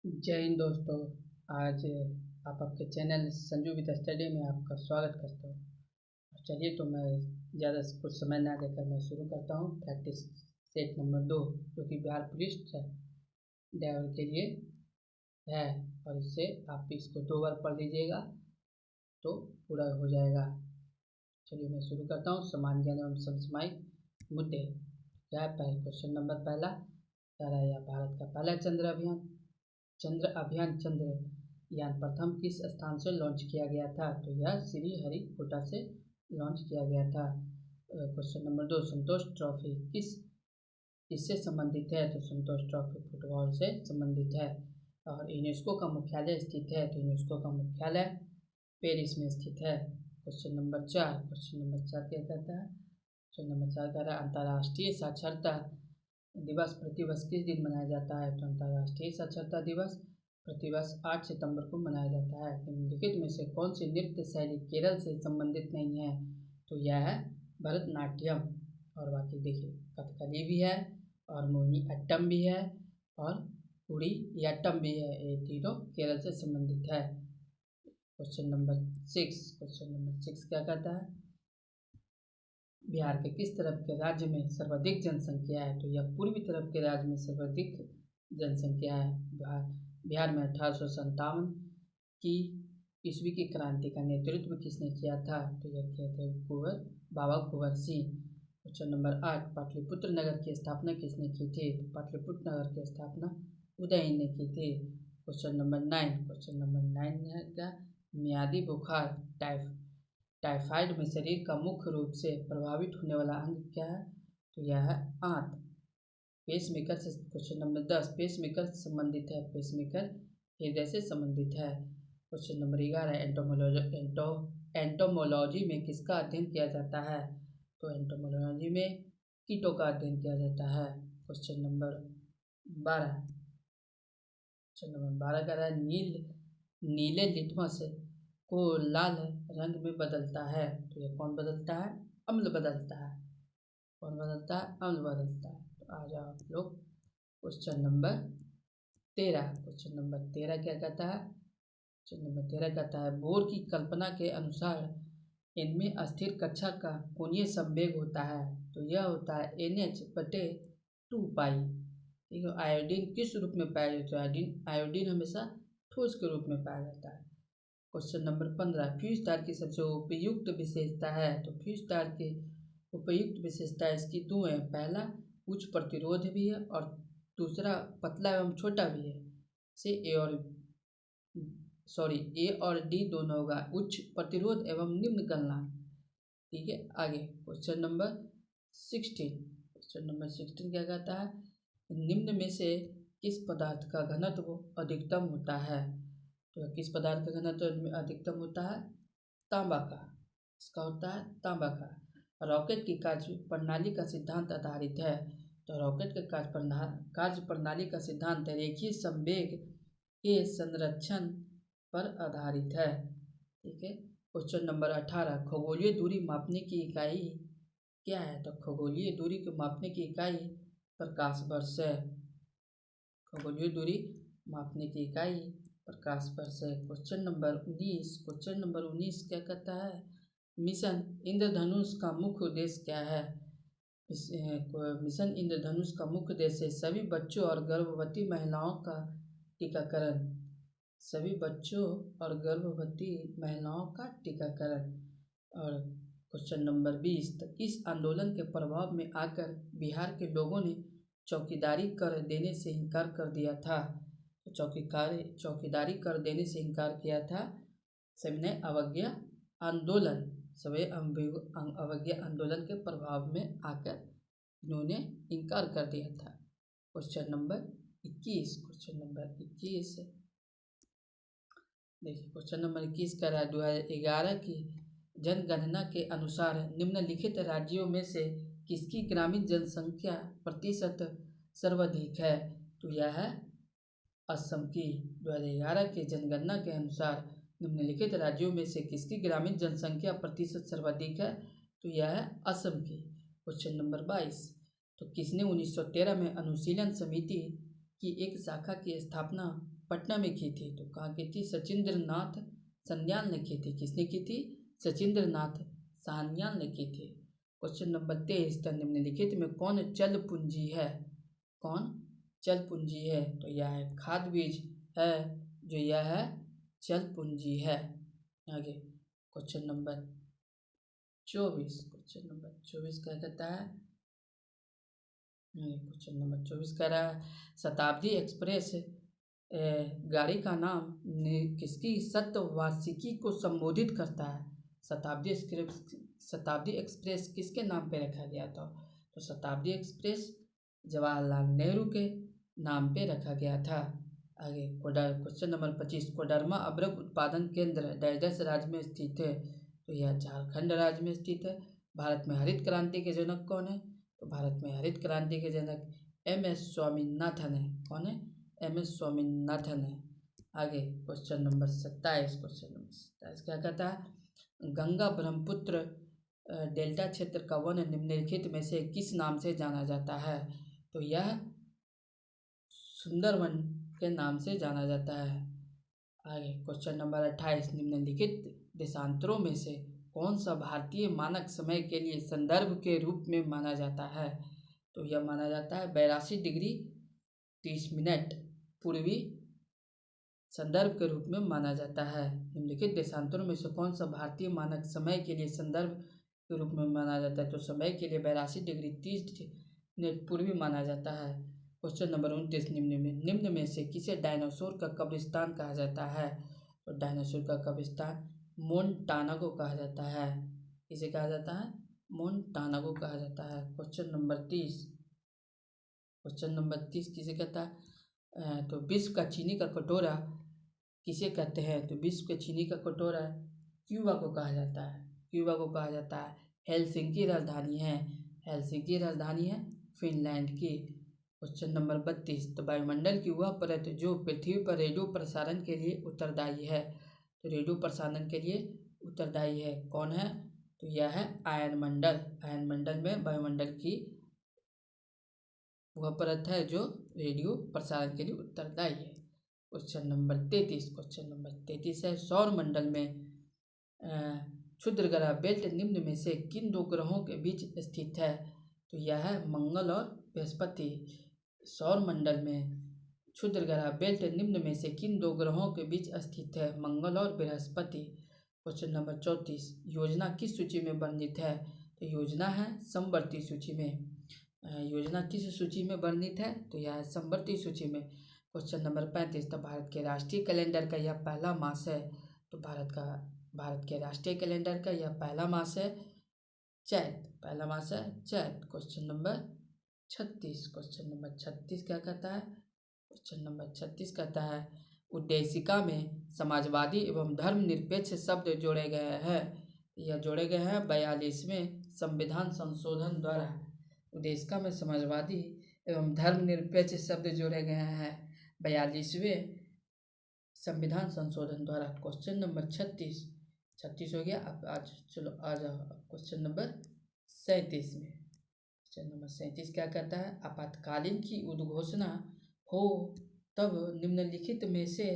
जय हिंद दोस्तों। आज आप आपके चैनल संजू विद स्टडी में आपका स्वागत करता हूँ। चलिए तो मैं ज़्यादा कुछ समय ना देकर मैं शुरू करता हूँ प्रैक्टिस सेट नंबर 2, जो कि बिहार पुलिस ड्राइवर के लिए है। और इससे आप इसको 2 बार पढ़ लीजिएगा तो पूरा हो जाएगा। चलिए मैं शुरू करता हूँ। समान ज्ञान एवं समसामयिक मुद्दे। क्या है पहले क्वेश्चन नंबर पहला कह रहा है, भारत का पहला चंद्रयान प्रथम किस स्थान से लॉन्च किया गया था? तो यह श्रीहरिकोटा से लॉन्च किया गया था। क्वेश्चन नंबर 2, संतोष ट्रॉफी किससे संबंधित है? तो संतोष ट्रॉफी फुटबॉल से संबंधित है। और यूनेस्को का मुख्यालय स्थित है? तो यूनेस्को का मुख्यालय पेरिस में स्थित है। क्वेश्चन नंबर 4 क्या कहता है? क्वेश्चन नंबर 4 कह रहा है, अंतर्राष्ट्रीय साक्षरता दिवस प्रतिवर्ष किस दिन मनाया जाता है? तो अंतर्राष्ट्रीय साक्षरता दिवस प्रतिवर्ष 8 सितंबर को मनाया जाता है। निम्नलिखित में से कौन सी नृत्य शैली केरल से संबंधित नहीं है? तो यह है भरतनाट्यम। और बाकी देखिए कथकली भी है और मोहिनीअट्टम भी है और कुडियाट्टम भी है। ये तीनों केरल से संबंधित है। क्वेश्चन नंबर 6 क्या कहता है? बिहार के किस तरफ के राज्य में सर्वाधिक जनसंख्या है? तो यह पूर्वी तरफ के राज्य में सर्वाधिक जनसंख्या है। बिहार में 1857 की ईस्वी की क्रांति का नेतृत्व किसने किया था? तो यह किए थे बाबा कुंवर सिंह। क्वेश्चन नंबर 8, पाटलिपुत्र नगर की स्थापना किसने की थी? तो पाटलिपुत्र नगर की स्थापना उदयन ने की थी। क्वेश्चन नंबर 9 है क्या? मियादी बुखार टाइफाइड में शरीर का मुख्य रूप से प्रभावित होने वाला अंग क्या है? तो यह है आंत। पेसमेकर से क्वेश्चन नंबर 10, पेसमेकर से संबंधित है? पेसमेकर हृदय से संबंधित है। क्वेश्चन नंबर 11, एंटोमोलॉजी में किसका अध्ययन किया जाता है? तो एंटोमोलॉजी में कीटों का अध्ययन किया जाता है। क्वेश्चन नंबर 12 कह रहा है, नीले लिटमस को लाल रंग में बदलता है? तो यह कौन बदलता है? अम्ल बदलता है। कौन बदलता है? अम्ल बदलता है। तो आ जाओ आप लोग क्वेश्चन नंबर 13 क्या कहता है? क्वेश्चन नंबर 13 कहता है, बोर की कल्पना के अनुसार इनमें अस्थिर कक्षा का कोणीय संवेग होता है? तो यह होता है NH/2 पाई। ठीक है। आयोडीन किस रूप में पाया जाता है? आयोडीन हमेशा ठोस के रूप में पाया जाता है। क्वेश्चन नंबर 15, फ्यूज तार की सबसे उपयुक्त विशेषता है? तो फ्यूज तार की उपयुक्त विशेषता इसकी 2 है। पहला उच्च प्रतिरोध भी है और दूसरा पतला एवं छोटा भी है। से ए और डी दोनों होगा, उच्च प्रतिरोध एवं निम्न गलनांक। ठीक है। आगे क्वेश्चन नंबर 16 क्या कहता है? निम्न में से किस पदार्थ का घनत्व अधिकतम होता है? तो किस पदार्थ का घनत्व अधिकतम होता है? तांबा का। इसका होता है तांबा का। रॉकेट की कार्य प्रणाली का सिद्धांत आधारित है? तो रॉकेट के कार्य प्रणाली का सिद्धांत रेखीय संवेग के संरक्षण पर आधारित है। ठीक है। क्वेश्चन नंबर 18, खगोलीय दूरी मापने की इकाई क्या है? तो खगोलीय दूरी को मापने की इकाई प्रकाश वर्ष है। खगोलीय दूरी मापने की इकाई प्रकाश वर्ष है। क्वेश्चन नंबर 19 क्या कहता है? मिशन इंद्रधनुष का मुख्य उद्देश्य क्या है? मिशन इंद्रधनुष का मुख्य उद्देश्य सभी बच्चों और गर्भवती महिलाओं का टीकाकरण। और क्वेश्चन नंबर 20, तो इस आंदोलन के प्रभाव में आकर बिहार के लोगों ने चौकीदारी कर देने से इनकार कर दिया था? तो चौकीदारी कर देने से इनकार किया था सविनय अवज्ञा आंदोलन के प्रभाव में आकर इन्होंने इनकार कर दिया था। क्वेश्चन नंबर 21 देखिए क्वेश्चन नंबर 21 कह रहा है, 2011 की जनगणना के अनुसार निम्नलिखित राज्यों में से किसकी ग्रामीण जनसंख्या प्रतिशत सर्वाधिक है? तो यह है असम की। 2011 के जनगणना के अनुसार निम्नलिखित राज्यों में से किसकी ग्रामीण जनसंख्या प्रतिशत सर्वाधिक है? तो यह है असम की। क्वेश्चन नंबर 22, तो किसने 1913 में अनुशीलन समिति की एक शाखा की स्थापना पटना में की थी? तो कहाँ की थी? सचिंद्र नाथ सान्याल ने की थी। किसने की थी? सचिंद्र नाथ सान्याल ने की थी। क्वेश्चन नंबर 23, निम्नलिखित में कौन चल पूंजी है? कौन चल पूंजी है? तो यह है खाद बीज है, जो यह है चल पूंजी है। आगे क्वेश्चन नंबर 24, क्वेश्चन नंबर 24 क्या कहता है? क्वेश्चन नंबर 24 कह रहा है शताब्दी एक्सप्रेस गाड़ी का नाम किसकी शतवार्षिकी को संबोधित करता है? शताब्दी एक्सप्रेस किसके नाम पे रखा गया था? तो शताब्दी एक्सप्रेस जवाहरलाल नेहरू के नाम पे रखा गया था। आगे क्वेश्चन नंबर 25, कोडरमा अभ्रक उत्पादन केंद्र डैश राज्य में स्थित है? तो यह झारखंड राज्य में स्थित है। भारत में हरित क्रांति के जनक कौन है? तो भारत में हरित क्रांति के जनक MS स्वामीनाथन है। कौन है? MS स्वामीनाथन है। आगे क्वेश्चन नंबर 27, क्या कहता है? गंगा ब्रह्मपुत्र डेल्टा क्षेत्र का वन निम्नलिखित में से किस नाम से जाना जाता है? तो यह सुंदरवन के नाम से जाना जाता है। आगे क्वेश्चन नंबर 28, निम्नलिखित देशांतरों में से कौन सा भारतीय मानक समय के लिए संदर्भ के रूप में माना जाता है? तो यह माना जाता है 82 डिग्री 30 मिनट पूर्वी संदर्भ के रूप में माना जाता है। निम्नलिखित देशांतरों में से कौन सा भारतीय मानक समय के लिए संदर्भ के रूप में माना जाता है? तो समय के लिए 82 डिग्री 30 मिनट पूर्वी माना जाता है। क्वेश्चन नंबर 29, निम्न में से किसे डायनासोर का कब्रिस्तान कहा जाता है? तो डायनासोर का कब्रिस्तान मोन्टाना को कहा जाता है। किसे कहा जाता है? मोन्टाना को कहा जाता है। क्वेश्चन नंबर 30 किसे कहता है? तो विश्व का चीनी का कटोरा किसे कहते हैं? तो विश्व के चीनी का कटोरा क्यूबा को कहा जाता है। क्यूबा को कहा जाता है। हेलसिंकी राजधानी है फिनलैंड की। क्वेश्चन नंबर 32, तो वायुमंडल की वह परत जो पृथ्वी पर रेडियो प्रसारण के लिए उत्तरदायी है? तो रेडियो प्रसारण के लिए उत्तरदायी है कौन है? तो यह है आयनमंडल में वायुमंडल की वह परत है जो रेडियो प्रसारण के लिए उत्तरदायी है। क्वेश्चन नंबर 33 है सौर मंडल में क्षुद्रग्रह बेल्ट निम्न में से किन दो ग्रहों के बीच स्थित है? तो यह है मंगल और बृहस्पति। सौर मंडल में क्षुद्रग्रह बेल्ट निम्न में से किन दो ग्रहों के बीच स्थित है? मंगल और बृहस्पति। क्वेश्चन नंबर 34, योजना किस सूची में वर्णित है? तो योजना है समवर्ती सूची में। योजना किस सूची में वर्णित है? तो यह है समवर्ती सूची में। क्वेश्चन नंबर 35, तो भारत के राष्ट्रीय कैलेंडर का यह पहला मास है? तो भारत के राष्ट्रीय कैलेंडर का यह पहला मास है चैत। क्वेश्चन नंबर 36 क्या कहता है? क्वेश्चन नंबर 36 कहता है उद्देशिका में समाजवादी एवं धर्मनिरपेक्ष शब्द जोड़े गए हैं। यह जोड़े गए हैं 42वें संविधान संशोधन द्वारा। उद्देशिका में समाजवादी एवं धर्मनिरपेक्ष शब्द जोड़े गए हैं 42वें संविधान संशोधन द्वारा। क्वेश्चन नंबर 36 हो गया। अब आ जाओ क्वेश्चन नंबर 37 में। क्वेश्चन नंबर 37 क्या कहता है? आपातकालीन की उद्घोषणा हो तब निम्नलिखित में से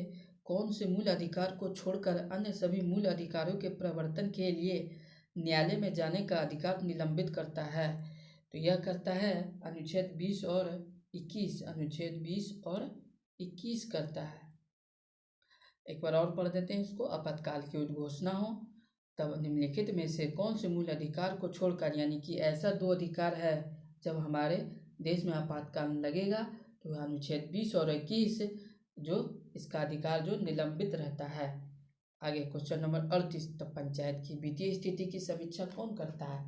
कौन से मूल अधिकार को छोड़कर अन्य सभी मूल अधिकारों के प्रवर्तन के लिए न्यायालय में जाने का अधिकार निलंबित करता है? तो यह करता है अनुच्छेद 20 और 21 करता है। एक बार और पढ़ देते हैं इसको। आपातकाल की उद्घोषणा हो तब निम्नलिखित में से कौन से मूल अधिकार को छोड़कर, यानी कि ऐसा 2 अधिकार है जब हमारे देश में आपातकाल लगेगा तो अनुच्छेद 20 और 21 जो इसका अधिकार जो निलंबित रहता है। आगे क्वेश्चन नंबर 38, तो पंचायत की वित्तीय स्थिति की समीक्षा कौन करता है?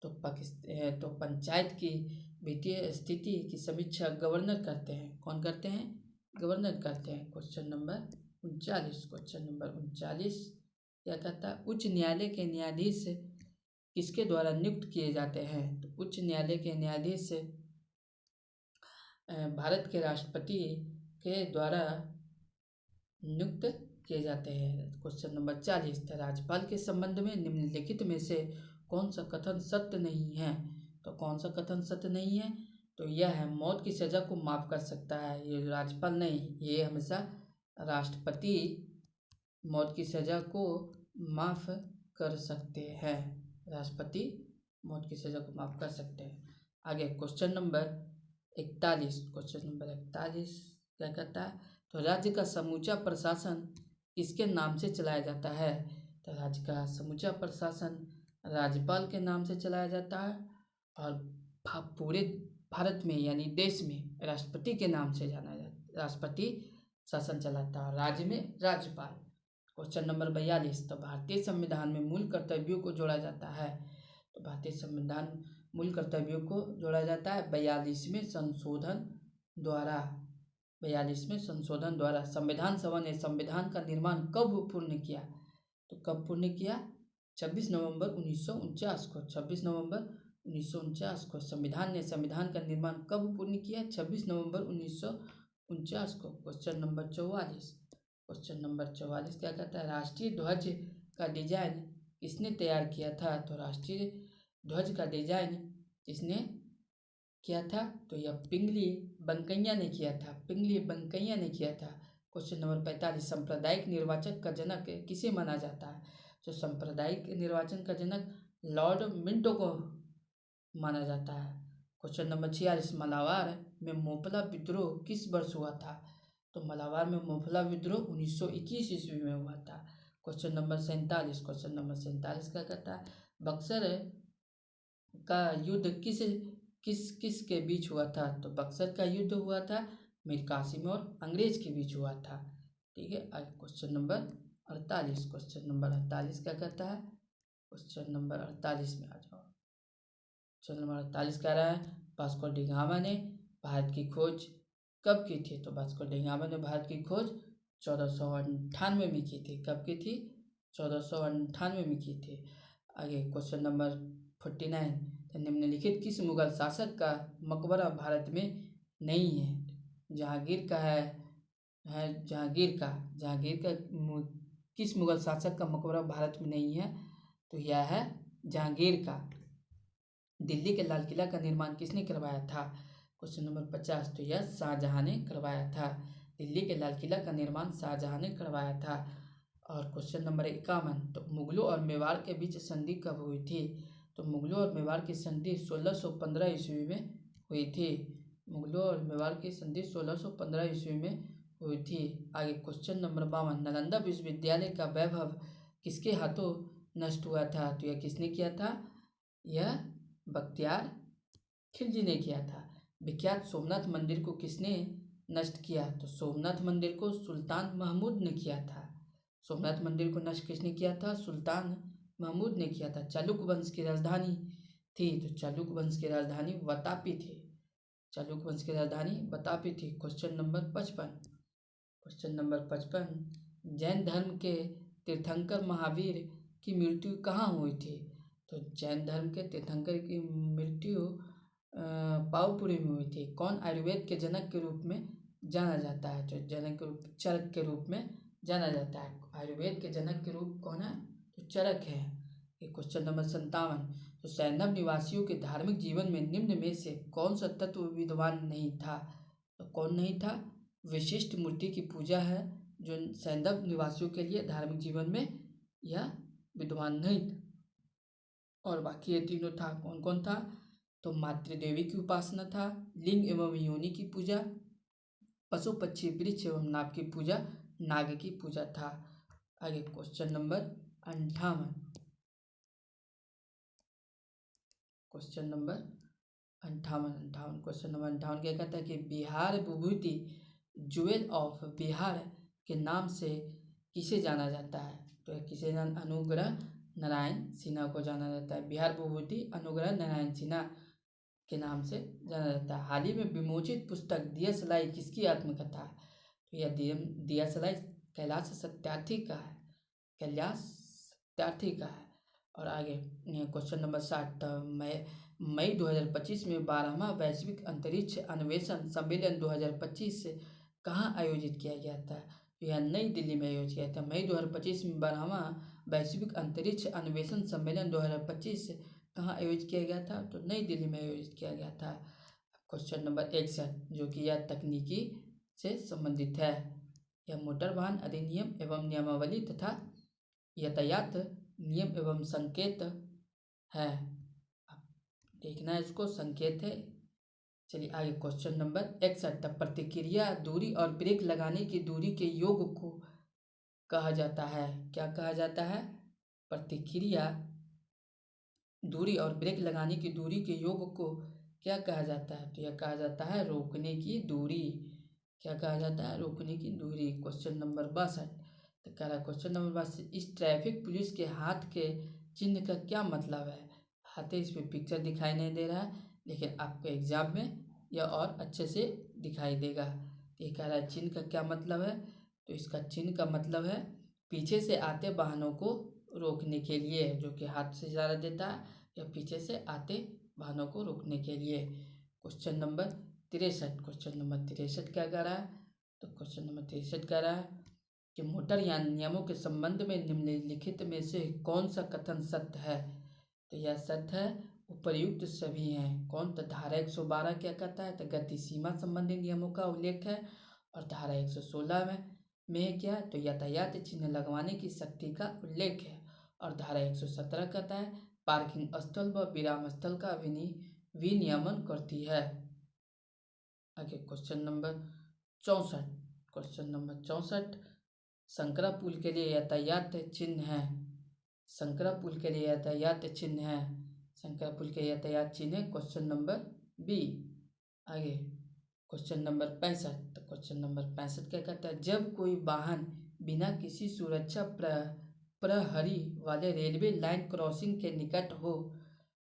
तो पंचायत की वित्तीय स्थिति की समीक्षा गवर्नर करते हैं। कौन करते हैं? गवर्नर करते हैं। क्वेश्चन नंबर 39 क्या कहता है? उच्च न्यायालय के न्यायाधीश किसके द्वारा नियुक्त किए जाते हैं? तो उच्च न्यायालय के न्यायाधीश भारत के राष्ट्रपति के द्वारा नियुक्त किए जाते हैं। क्वेश्चन नंबर 40, राज्यपाल के संबंध में निम्नलिखित में से कौन सा कथन सत्य नहीं है? तो कौन सा कथन सत्य नहीं है? तो यह है मौत की सज़ा को माफ़ कर सकता है, ये राज्यपाल नहीं, ये हमेशा राष्ट्रपति मौत की सज़ा को माफ़ कर सकते हैं। राष्ट्रपति मौत की सज़ा को माफ़ कर सकते हैं। आगे क्वेश्चन नंबर 41 क्या कहता है, तो राज्य का समूचा प्रशासन किसके नाम से चलाया जाता है। तो राज्य का समूचा प्रशासन राज्यपाल के नाम से चलाया जाता है और पूरे भारत में यानी देश में राष्ट्रपति के नाम से जाना जाता है। राष्ट्रपति शासन चलाता है, राज्य में राज्यपाल। क्वेश्चन नंबर 42, तो भारतीय संविधान में मूल कर्तव्यों को जोड़ा जाता है। तो भारतीय संविधान मूल कर्तव्यों को जोड़ा जाता है 42वें संशोधन द्वारा। संविधान सभा ने संविधान का निर्माण कब पूर्ण किया। तो कब पूर्ण किया, 26 नवंबर 1949 को। 26 नवंबर 1949 को संविधान का निर्माण कब पूर्ण किया, 26 नवंबर 1949 को। क्वेश्चन नंबर 44 क्या कहता है, राष्ट्रीय ध्वज का डिजाइन किसने तैयार किया था। तो राष्ट्रीय ध्वज का डिजाइन किसने किया था, तो यह पिंगली वेंकैया ने किया था। क्वेश्चन नंबर 45, सांप्रदायिक निर्वाचन का जनक किसे माना जाता है। तो सांप्रदायिक निर्वाचन का जनक लॉर्ड मिंटो को माना जाता है। क्वेश्चन नंबर 46, मलाबार में मोपला विद्रोह किस वर्ष हुआ था। तो मलाबार में मोपला विद्रोह 1921 ईस्वी में हुआ था। क्वेश्चन नंबर 47 क्या कहता है, बक्सर का युद्ध किस के बीच हुआ था। तो बक्सर का युद्ध हुआ था मीर कासिम और अंग्रेज के बीच हुआ था। ठीक है। क्वेश्चन नंबर 48 क्या कहता है, क्वेश्चन नंबर 48 में आ जाओ। क्वेश्चन नंबर 48 कह रहा है, वास्को डी गामा ने भारत की खोज कब की थी। तो वास्को डी गामा ने भारत की खोज 1498 में की थी। कब की थी, 1498 में की थी। आगे क्वेश्चन नंबर 49, निम्नलिखित किस मुगल शासक का मकबरा भारत में नहीं है। जहांगीर का किस मुगल शासक का मकबरा भारत में नहीं है। तो यह है जहांगीर का। दिल्ली के लाल किला का निर्माण किसने करवाया था। क्वेश्चन नंबर 50, तो यह शाहजहां ने करवाया था। दिल्ली के लाल किला का निर्माण शाहजहां ने करवाया था। और क्वेश्चन नंबर 51, तो मुगलों और मेवाड़ के बीच संधि कब हुई थी। तो मुगलों और मेवाड़ की संधि 1615 ईस्वी में हुई थी। मुगलों और मेवाड़ की संधि 1615 ईस्वी में हुई थी। आगे क्वेश्चन नंबर 52, नालंदा विश्वविद्यालय का वैभव किसके हाथों नष्ट हुआ था। तो यह किसने किया था, यह बख्तियार खिलजी ने किया था। विख्यात सोमनाथ मंदिर को किसने नष्ट किया। तो सोमनाथ मंदिर को सुल्तान महमूद ने किया था। सोमनाथ मंदिर को नष्ट किसने किया था, सुल्तान महमूद ने किया था। चालुक्य वंश की राजधानी थी। तो चालुक्य वंश की राजधानी वातापी थी। क्वेश्चन नंबर 55, जैन धर्म के तीर्थंकर महावीर की मृत्यु कहाँ हुई थी। तो जैन धर्म के तीर्थंकर की मृत्यु पावपुरी में हुई थी। कौन आयुर्वेद के जनक के रूप में जाना जाता है। तो चरक के रूप में जाना जाता है। आयुर्वेद के जनक के रूप कौन है, तो चरक है। क्वेश्चन नंबर 57, तो सैंधव निवासियों के धार्मिक जीवन में निम्न में से कौन सा तत्व विद्वान नहीं था। तो कौन नहीं था, विशिष्ट मूर्ति की पूजा है जो सैंधव निवासियों के लिए धार्मिक जीवन में यह विद्वान नहीं था। और बाकी ये तीनों था, कौन कौन था, तो मातृदेवी की उपासना था, लिंग एवं योनि की पूजा, पशु पक्षी वृक्ष एवं नाग की पूजा था। आगे क्वेश्चन नंबर 58 क्या कहता है कि बिहार विभूति ज्वेल ऑफ बिहार के नाम से किसे जाना जाता है। तो किसे अनुग्रह नारायण सिन्हा को जाना जाता है। बिहार विभूति अनुग्रह नारायण सिन्हा के नाम से जाना जाता है। हाल ही में विमोचित पुस्तक दिया सलाई किसकी आत्मकथा है। तो यह दिया सलाई कैलाश सत्यार्थी का है। और आगे क्वेश्चन नंबर 60, मई 2025 में 12वां वैश्विक अंतरिक्ष अन्वेषण सम्मेलन 2025 कहाँ आयोजित किया गया था। तो यह नई दिल्ली में आयोजित किया था। मई 2025 में 12वां वैश्विक अंतरिक्ष अन्वेषण सम्मेलन 2025 कहाँ आयोजित किया गया था। तो नई दिल्ली में आयोजित किया गया था। क्वेश्चन नंबर 61 जो कि यह तकनीकी से संबंधित है। यह मोटर वाहन अधिनियम एवं नियमावली तथा यातायात नियम एवं संकेत है। देखना है इसको, संकेत है। चलिए आगे क्वेश्चन नंबर 61 प्रतिक्रिया दूरी और ब्रेक लगाने की दूरी के योग को कहा जाता है। क्या कहा जाता है? प्रतिक्रिया दूरी और ब्रेक लगाने की दूरी के योग को क्या कहा जाता है? तो यह कहा जाता है रोकने की दूरी। क्या कहा जाता है? रोकने की दूरी। क्वेश्चन नंबर 62 तो कह रहा है क्वेश्चन नंबर 62 इस ट्रैफिक पुलिस के हाथ के चिन्ह का क्या मतलब है? हाथ इस पे पिक्चर दिखाई नहीं दे रहा है, लेकिन आपको एग्जाम में यह और अच्छे से दिखाई देगा। ये कह रहा है चिन्ह का क्या मतलब है? तो इसका चिन्ह का मतलब है पीछे से आते वाहनों को रोकने के लिए, जो कि हाथ से इशारा देता है, या पीछे से आते वाहनों को रोकने के लिए। क्वेश्चन नंबर 63 क्या कह रहा है? तो क्वेश्चन नंबर 63 कह रहा है कि मोटरयान नियमों के संबंध में निम्नलिखित में से कौन सा कथन सत्य है? तो यह सत्य है उपर्युक्त सभी हैं। कौन? तो धारा 112 क्या कहता है? तो गति सीमा संबंधी नियमों का उल्लेख है। और धारा 116 में क्या? तो यातायात चिन्ह लगवाने की शक्ति का उल्लेख है। और धारा 117 कहता है पार्किंग स्थल व विराम स्थल का विनियमन करती है। आगे क्वेश्चन नंबर 64 संकरा पुल के लिए यातायात चिन्ह है। संकरा पुल के लिए यातायात चिन्ह है। संकरा पुल के यातायात चिन्ह है क्वेश्चन नंबर बी। आगे क्वेश्चन नंबर 65 तो क्वेश्चन नंबर 65 क्या कहता है? जब कोई वाहन बिना किसी सुरक्षा प्रहरी वाले रेलवे लाइन क्रॉसिंग के निकट हो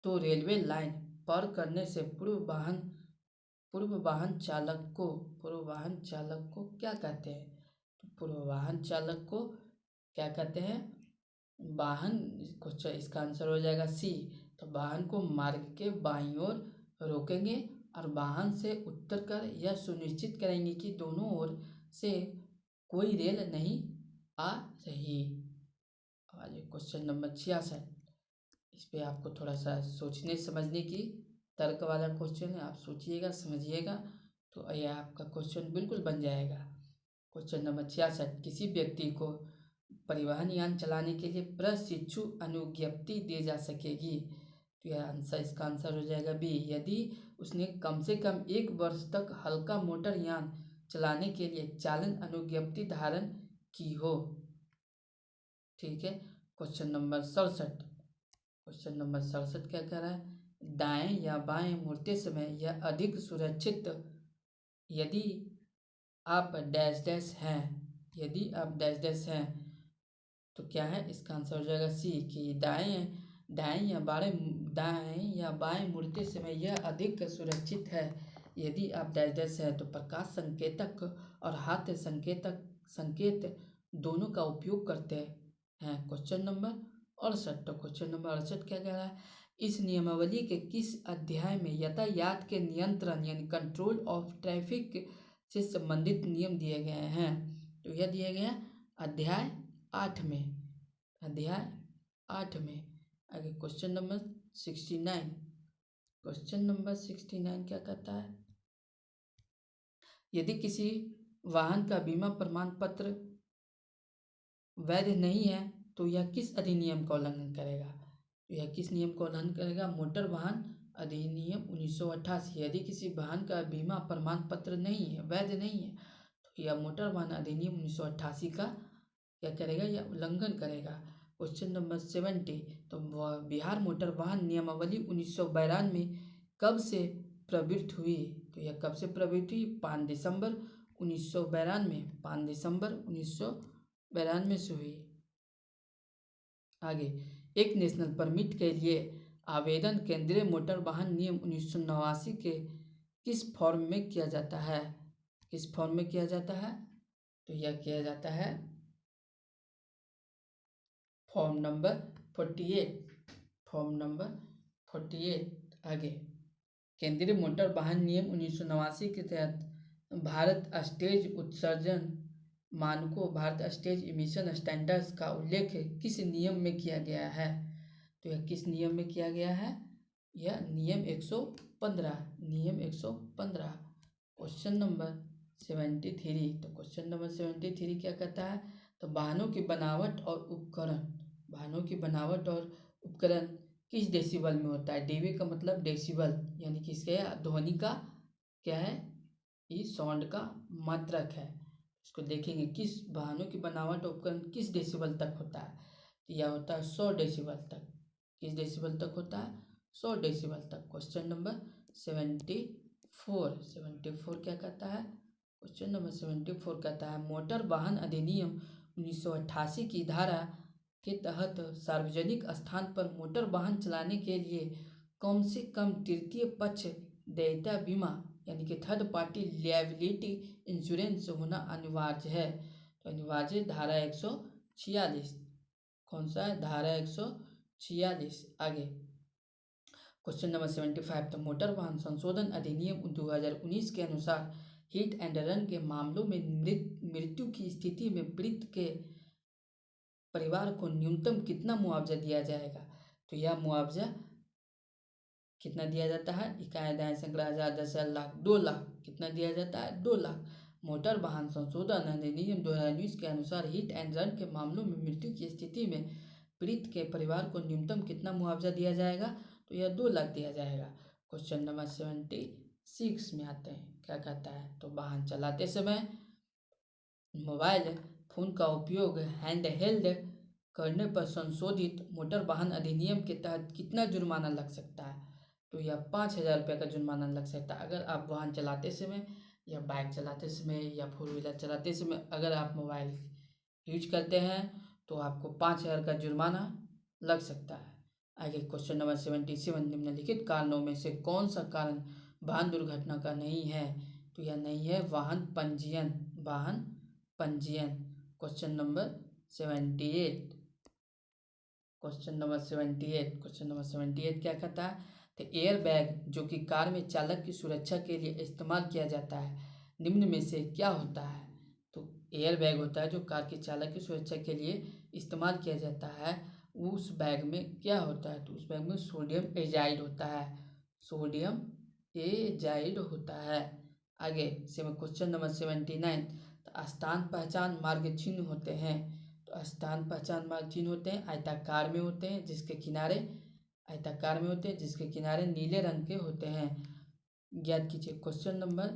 तो रेलवे लाइन पार करने से पूर्व वाहन चालक को क्या कहते हैं? तो पूर्व वाहन चालक को क्या कहते हैं? वाहन, क्वेश्चन इसका आंसर हो जाएगा सी। तो वाहन को मार्ग के बाईं ओर रोकेंगे और वाहन से उतरकर यह सुनिश्चित करेंगे कि दोनों ओर से कोई रेल नहीं आ रही। आगे क्वेश्चन नंबर 66 इस पे आपको थोड़ा सा सोचने समझने की तर्क वाला क्वेश्चन है। आप सोचिएगा समझिएगा तो यह आपका क्वेश्चन बिल्कुल बन जाएगा। क्वेश्चन नंबर 66 किसी व्यक्ति को परिवहन यान चलाने के लिए प्रशिक्षु अनुज्ञप्ति दी जा सकेगी। तो यह आंसर, इसका आंसर हो जाएगा बी। यदि उसने कम से कम 1 वर्ष तक हल्का मोटर यान चलाने के लिए चालन अनुज्ञप्ति धारण की हो। ठीक है। क्वेश्चन नंबर 67 क्या कह रहा है? दाएं या बाएं मुड़ते समय यह अधिक सुरक्षित यदि आप डैश डैश हैं तो क्या है? इसका आंसर हो जाएगा सी कि दाएं या बाएं मुड़ते समय यह अधिक सुरक्षित है यदि आप डैश डैश है। तो प्रकाश संकेतक और हाथ संकेत दोनों का उपयोग करते हैं। क्वेश्चन नंबर 68 तो क्वेश्चन नंबर 68 क्या कह रहा है? इस नियमावली के किस अध्याय में यातायात के नियंत्रण यानी कंट्रोल ऑफ ट्रैफिक से संबंधित नियम दिए गए हैं? तो यह दिए गए हैं अध्याय 8 में। आगे क्वेश्चन नंबर 69 क्या कहता है? यदि किसी वाहन का बीमा प्रमाण पत्र वैध नहीं है तो यह किस अधिनियम का उल्लंघन करेगा? यह किस नियम का उल्लंघन करेगा? मोटर वाहन अधिनियम 1988। यदि किसी वाहन का बीमा प्रमाण पत्र नहीं है, वैध नहीं है, तो यह मोटर वाहन अधिनियम 1988 का क्या करेगा? यह उल्लंघन करेगा। क्वेश्चन नंबर 70 तो बिहार मोटर वाहन नियमावली 1992 कब से प्रवृत्त हुई? तो यह कब से प्रवृत्त हुई? 5 दिसंबर 1992 से हुई। आगे एक नेशनल परमिट के लिए आवेदन केंद्रीय मोटर वाहन नियम 1989 के किस फॉर्म में किया जाता है? तो यह किया जाता है फॉर्म नंबर 48। आगे केंद्रीय मोटर वाहन नियम 1989 के तहत भारत स्टेज उत्सर्जन मानकों भारत स्टेज इमिशन स्टैंडर्ड्स का उल्लेख किस नियम में किया गया है? तो यह किस नियम में किया गया है? यह नियम 115, नियम 115। क्वेश्चन नंबर 73, तो क्वेश्चन नंबर 73 क्या कहता है, तो वाहनों की बनावट और उपकरण, वाहनों की बनावट और उपकरण किस डेसिबल में होता है। डीबी का मतलब डेसिबल, यानी कि इसके ध्वनि का क्या है, ये साउंड का मात्रक है। इसको देखेंगे किस वाहनों की बनावट और उपकरण किस डेसिबल तक होता है, तो यह होता है 100 डेसिबल तक। किस डेसिबल तक होता है, 100 डेसिबल तक। क्वेश्चन नंबर 74 क्या कहता है, क्वेश्चन नंबर 74 कहता है मोटर वाहन अधिनियम 1988 की धारा के तहत सार्वजनिक स्थान पर मोटर वाहन चलाने के लिए कम से कम तृतीय पक्ष देयता बीमा यानी कि थर्ड पार्टी लिएबिलिटी इंश्योरेंस होना अनिवार्य है। तो अनिवार्य धारा 146, कौन सा है, धारा 146। आगे क्वेश्चन नंबर 75, तो मोटर वाहन संशोधन अधिनियम 2019 के अनुसार हिट एंड रन के मामलों में मृत्यु की स्थिति में पीड़ित के परिवार को न्यूनतम कितना मुआवजा दिया जाएगा। तो यह मुआवजा कितना दिया जाता है, इकाई दाएं सैकड़ा हजार 10,000 लाख 2 लाख, कितना दिया जाता है, 2 लाख। मोटर वाहन संशोधन अधिनियम 2019 के अनुसार हिट एंड रन के मामलों में मृत्यु की स्थिति में पीड़ित के परिवार को न्यूनतम कितना मुआवजा दिया जाएगा, तो यह 2 लाख दिया जाएगा। क्वेश्चन नंबर 76 में आते हैं, क्या कहता है, तो वाहन चलाते समय मोबाइल फोन का उपयोग हैंडहेल्ड करने पर संशोधित मोटर वाहन अधिनियम के तहत कितना जुर्माना लग सकता है, तो यह 5,000 रुपये का जुर्माना लग सकता है। अगर आप वाहन चलाते समय या बाइक चलाते समय या 4 व्हीलर चलाते समय अगर आप मोबाइल यूज करते हैं तो आपको 5,000 का जुर्माना लग सकता है। आगे क्वेश्चन नंबर 77, निम्नलिखित कारणों में से कौन सा कारण वाहन दुर्घटना का नहीं है, तो यह नहीं है वाहन पंजीयन, वाहन पंजीयन। क्वेश्चन नंबर 78, क्वेश्चन नंबर 78 क्या कहता है, तो एयर बैग जो कि कार में चालक की सुरक्षा के लिए इस्तेमाल किया जाता है निम्न में से क्या होता है। तो एयर बैग होता है जो कार के चालक की सुरक्षा के लिए इस्तेमाल किया जाता है, उस बैग में क्या होता है, तो उस बैग में सोडियम एजाइड होता है, सोडियम एजाइड होता है। आगे से क्वेश्चन नंबर 79, तो स्थान पहचान मार्ग चिन्ह होते हैं, तो स्थान पहचान मार्ग चिन्ह होते हैं आयताकार में होते हैं जिसके किनारे नीले रंग के होते हैं। ज्ञात कीजिए। क्वेश्चन नंबर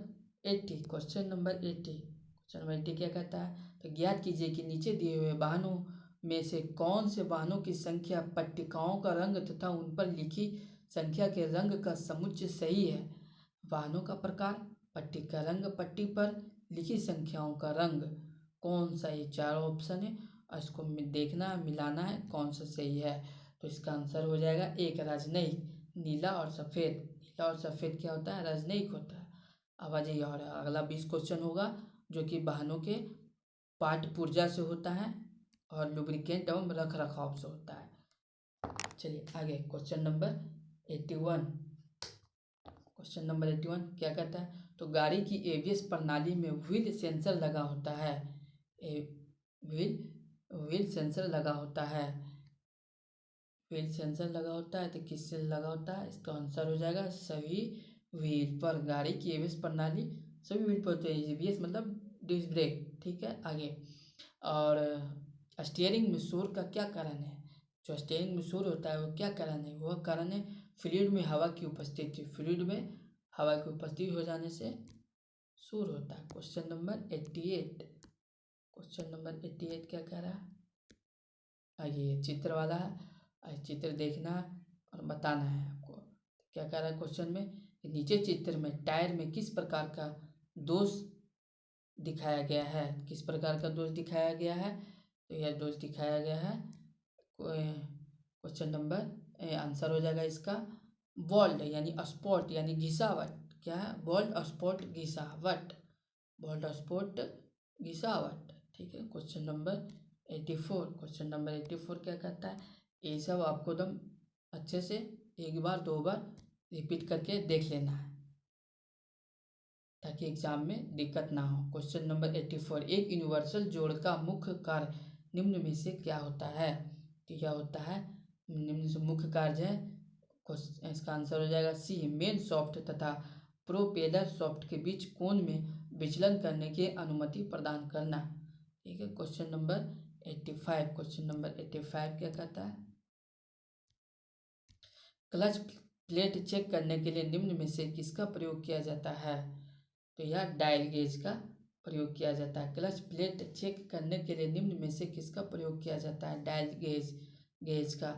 80 क्या कहता है, तो ज्ञात कीजिए कि नीचे दिए हुए वाहनों में से कौन से वाहनों की संख्या पट्टिकाओं का रंग तथा उन पर लिखी संख्या के रंग का समुच्चय सही है। वाहनों का प्रकार, पट्टी का रंग, पट्टी पर लिखी संख्याओं का रंग, कौन सा, ये चारों ऑप्शन है और इसको देखना है, मिलाना है कौन सा सही है। तो इसका आंसर हो जाएगा एक, राजनयिक, नीला और सफ़ेद। नीला और सफ़ेद क्या होता है, राजनयिक होता है। अब आ जाइए और अगला 20 क्वेश्चन होगा जो कि वाहनों के पार्ट पुर्जा से होता है और लुब्रिकेंट एवं रख रखाव से होता है। चलिए आगे क्वेश्चन नंबर 81, क्वेश्चन नंबर 81 क्या कहता है, तो गाड़ी की एबीएस प्रणाली में व्हील सेंसर लगा होता है, व्हील सेंसर लगा होता है, व्हील सेंसर लगा होता है, तो किससे लगा होता है, इसका आंसर हो जाएगा सभी व्हील पर। गाड़ी की एबीएस प्रणाली सभी व्हील पर होती है, एबीएस मतलब डिस्क ब्रेक, ठीक है। आगे और स्टीयरिंग में शोर का क्या कारण है, जो स्टीयरिंग में शोर होता है वो क्या कारण है, वह कारण है फ्लूइड में हवा की उपस्थिति, फ्लूइड में हवा की उपस्थिति हो जाने से शोर होता है। क्वेश्चन नंबर 88 क्या कह रहा है, आगे ये चित्र वाला है, चित्र देखना और बताना है आपको। क्या कह रहा है क्वेश्चन में, नीचे चित्र में टायर में किस प्रकार का दोष दिखाया गया है, किस प्रकार का दोष दिखाया गया है, तो यह दोष दिखाया गया है क्वेश्चन नंबर आंसर हो जाएगा इसका बॉल्ड यानी स्पॉट यानी घिसावट, क्या है, बॉल्ड स्पॉट घिसावट, बॉल्ड स्पॉट घिसावट, ठीक है। क्वेश्चन नंबर 84 क्या कहता है, ये सब आपको एकदम अच्छे से एक बार 2 बार रिपीट करके देख लेना है ताकि एग्जाम में दिक्कत ना हो। क्वेश्चन नंबर 84, एक यूनिवर्सल जोड़ का मुख्य कार्य निम्न में से क्या होता है, तो क्या होता है, निम्न से मुख्य कार्य है इसका आंसर हो जाएगा सी, मेन सॉफ्ट तथा प्रोपेलर सॉफ्ट के बीच कोण में विचलन करने की अनुमति प्रदान करना। ठीक है, क्वेश्चन नंबर 85। क्वेश्चन नंबर 85 क्या कहता है? क्लच प्लेट चेक करने के लिए निम्न में से किसका प्रयोग किया जाता है? तो यह डायल गेज का प्रयोग किया जाता है। क्लच प्लेट चेक करने के लिए निम्न में से किसका प्रयोग किया जाता है? डायल गेज का।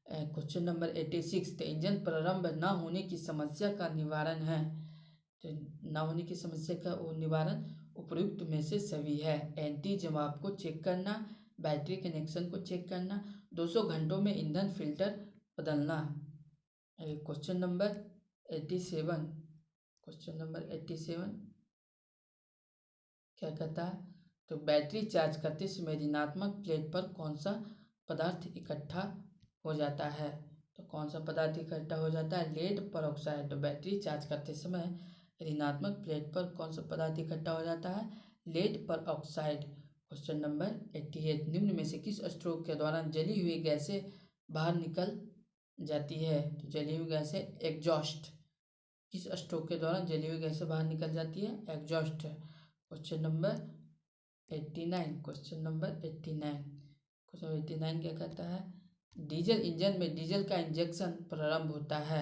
क्वेश्चन नंबर 86, तो इंजन प्रारंभ न होने की समस्या का निवारण है। तो न होने की समस्या का निवारण उपयुक्त में से सभी है। एंटी जवाब को चेक करना, बैटरी कनेक्शन को चेक करना, 200 घंटों में ईंधन फिल्टर बदलना। Question number 87। क्वेश्चन नंबर 87 क्या कहता है? तो बैटरी चार्ज करते समय ऋणात्मक प्लेट पर कौन सा पदार्थ इकट्ठा हो जाता है? तो कौन सा पदार्थ इकट्ठा हो जाता है? Lead peroxide. तो बैटरी चार्ज करते समय ऋणात्मक प्लेट पर कौन सा पदार्थ इकट्ठा हो जाता है? Lead peroxide. क्वेश्चन नंबर 88, निम्न में से किस स्ट्रोक के दौरान जली हुई गैसें बाहर निकल जाती है? तो जली हुई गैसें एग्जॉस्ट। किस स्ट्रोक के दौरान जली हुई गैसें बाहर निकल जाती है? Exhaust. Question number 89। Question number 89। Question 89 क्या कहता है? डीजल इंजन में डीजल का इंजेक्शन प्रारंभ होता है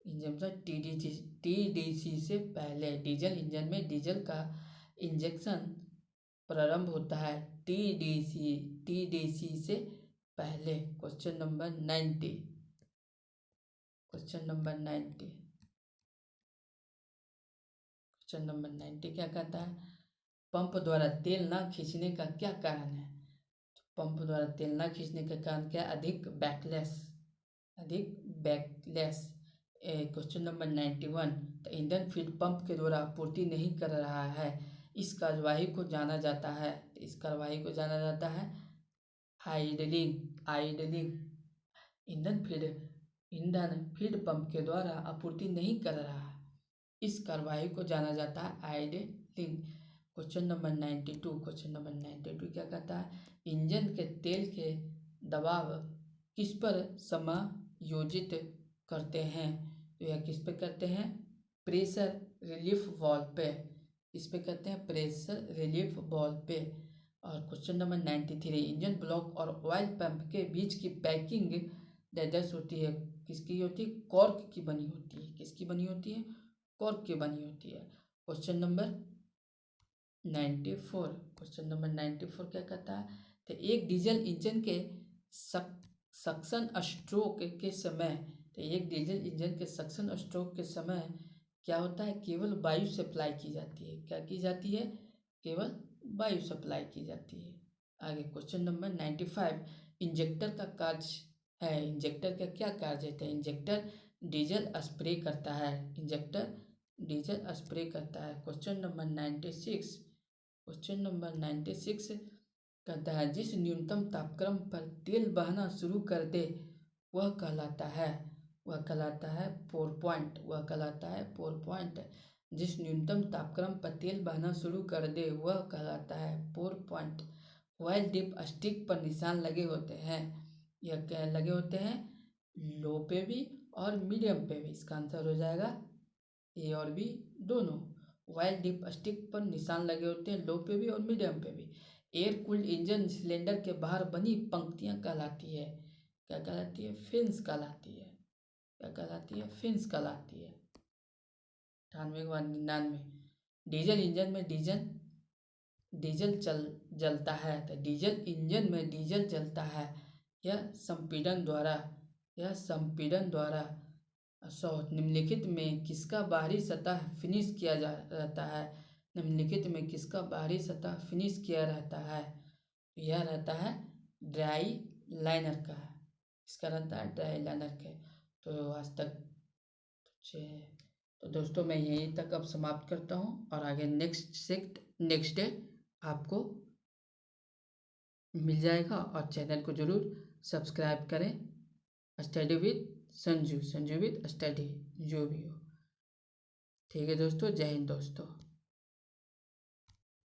इंजेक्शन टीडीसी से पहले। डीजल इंजन में डीजल का इंजेक्शन प्रारंभ होता है टीडीसी से पहले। Question number 90। Question number 90। Question number 90 क्या कहता है? पंप द्वारा तेल न खींचने का क्या कारण है? तो पंप द्वारा तेल न खींचने का कारण क्या? अधिक बैकलेस। क्वेश्चन नंबर 91, तो ईंधन फीड पंप के द्वारा आपूर्ति नहीं कर रहा है, इस कार्यवाही को जाना जाता है। इस कार्यवाही को जाना जाता है आइडलिंग। ईंधन फीड पंप के द्वारा आपूर्ति नहीं कर रहा है, इस कार्यवाही को जाना जाता है idling. Question number 92। Question number 92 क्या कहता है? इंजन के तेल के दबाव किस पर समायोजित करते हैं? तो यह किस पे करते हैं? प्रेशर रिलीफ वाल्व पे। इस पे करते हैं प्रेशर रिलीफ वाल्व पे। और क्वेश्चन नंबर 93, इंजन ब्लॉक और ऑयल पंप के बीच की पैकिंग लेदर्स होती है, किसकी होती है? कॉर्क की बनी होती है। किसकी बनी होती है? कॉर्क की बनी होती है। Question number 94। क्वेश्चन नंबर 94 क्या कहता है? तो एक डीजल इंजन के सक्शन स्ट्रोक के समय, तो एक डीजल इंजन के सक्शन स्ट्रोक के समय क्या होता है? केवल वायु सप्लाई की जाती है। क्या की जाती है? केवल वायु सप्लाई की जाती है। आगे क्वेश्चन नंबर 95, इंजेक्टर का कार्य है। इंजेक्टर का क्या कार्य है? इंजेक्टर डीजल स्प्रे करता है। इंजेक्टर डीजल स्प्रे करता है। Question number 96। क्वेश्चन नंबर 96 कहता है, जिस न्यूनतम तापक्रम पर तेल बहना शुरू कर दे वह कहलाता है पोर पॉइंट। वह कहलाता है पोर पॉइंट। जिस न्यूनतम तापक्रम पर तेल बहना शुरू कर दे वह कहलाता है pour point. Oil dipstick पर निशान लगे होते हैं। यह क्या लगे होते हैं? लो पे भी और मीडियम पे भी। इसका आंसर हो जाएगा ए और बी दोनों। ऑयल डिप स्टिक पर निशान लगे होते हैं लो पे भी और मीडियम पे भी। एयर कूल्ड इंजन सिलेंडर के बाहर बनी पंक्तियां कहलाती है, क्या कहलाती है? फिन्स कहलाती है। क्या कहलाती है? फिन्स कहलाती है। 98 के बाद 99, डीजल इंजन में डीजल जलता है। तो डीजल इंजन में डीजल जलता है, यह संपीड़न द्वारा निम्नलिखित में किसका बाहरी सतह फिनिश किया रहता है? निम्नलिखित में किसका बाहरी सतह फिनिश किया रहता है? यह रहता है ड्राई लाइनर का। इसका रहता है ड्राई लाइनर के। तो आज तक तो दोस्तों मैं यहीं तक अब समाप्त करता हूँ और आगे नेक्स्ट डे आपको मिल जाएगा। और चैनल को ज़रूर सब्सक्राइब करें। Study with Sanju with study जो भी हो। ठीक है दोस्तों, जय हिंद दोस्तों।